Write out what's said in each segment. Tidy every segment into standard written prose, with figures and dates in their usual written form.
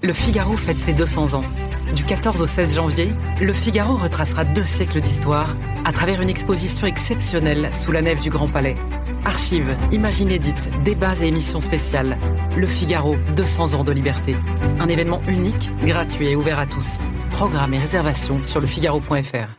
Le Figaro fête ses 200 ans. Du 14 au 16 janvier, Le Figaro retracera 2 siècles d'histoire à travers une exposition exceptionnelle sous la nef du Grand Palais. Archives, images inédites, débats et émissions spéciales. Le Figaro, 200 ans de liberté. Un événement unique, gratuit et ouvert à tous. Programmes et réservations sur lefigaro.fr.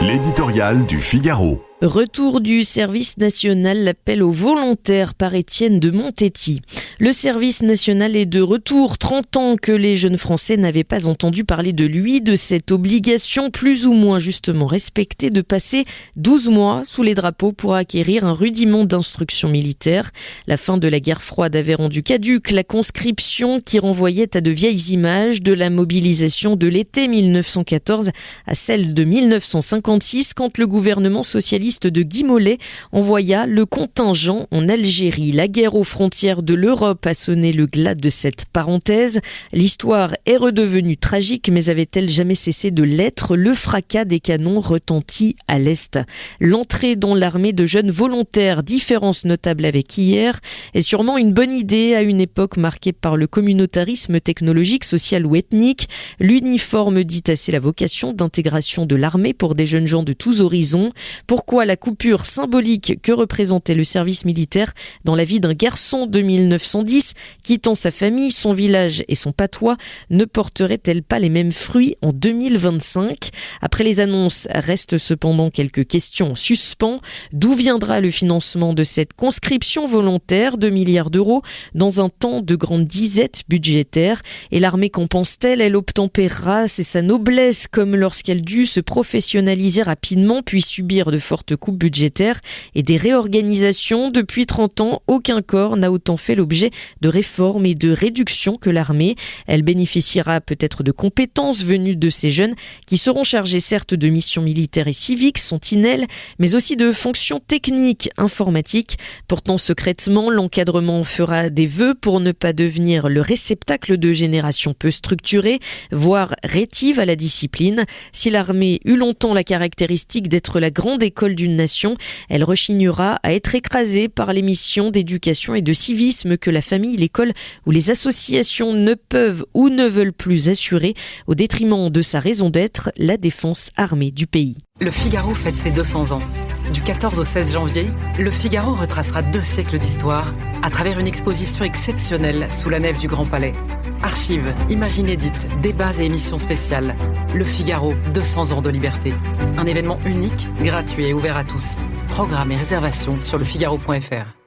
L'éditorial du Figaro. Retour du service national, l'appel aux volontaires par Étienne de Montetti. Le service national est de retour. 30 ans que les jeunes Français n'avaient pas entendu parler de lui, de cette obligation plus ou moins justement respectée de passer 12 mois sous les drapeaux pour acquérir un rudiment d'instruction militaire. La fin de la guerre froide avait rendu caduque la conscription qui renvoyait à de vieilles images de la mobilisation de l'été 1914 à celle de 1956 quand le gouvernement socialiste de Guy Mollet envoya le contingent en Algérie. La guerre aux frontières de l'Europe a sonné le glas de cette parenthèse. L'histoire est redevenue tragique, mais avait-elle jamais cessé de l'être? Le fracas des canons retentit à l'Est. L'entrée dans l'armée de jeunes volontaires, différence notable avec hier, est sûrement une bonne idée à une époque marquée par le communautarisme technologique, social ou ethnique. L'uniforme dit assez la vocation d'intégration de l'armée pour des jeunes gens de tous horizons. Pourquoi la coupure symbolique que représentait le service militaire dans la vie d'un garçon de 1910, quittant sa famille, son village et son patois, ne porterait-elle pas les mêmes fruits en 2025? Après les annonces, restent cependant quelques questions en suspens. D'où viendra le financement de cette conscription volontaire, 2 milliards d'euros, dans un temps de grande disette budgétaire? Et l'armée compense-t-elle? Elle obtempérera, c'est sa noblesse, comme lorsqu'elle dut se professionnaliser rapidement, puis subir de fortes coupes budgétaires et des réorganisations. Depuis 30 ans, aucun corps n'a autant fait l'objet de réformes et de réductions que l'armée. Elle bénéficiera peut-être de compétences venues de ces jeunes qui seront chargés certes de missions militaires et civiques, sentinelles, mais aussi de fonctions techniques, informatiques. Pourtant, secrètement, l'encadrement fera des vœux pour ne pas devenir le réceptacle de générations peu structurées, voire rétives à la discipline. Si l'armée eut longtemps la caractéristique d'être la grande école d'une nation, elle rechignera à être écrasée par les missions d'éducation et de civisme que la famille, l'école ou les associations ne peuvent ou ne veulent plus assurer, au détriment de sa raison d'être, la défense armée du pays. Le Figaro fête ses 200 ans. Du 14 au 16 janvier, Le Figaro retracera 2 siècles d'histoire à travers une exposition exceptionnelle sous la nef du Grand Palais. Archives, images inédites, débats et émissions spéciales. Le Figaro, 200 ans de liberté. Un événement unique, gratuit et ouvert à tous. Programmes et réservations sur lefigaro.fr.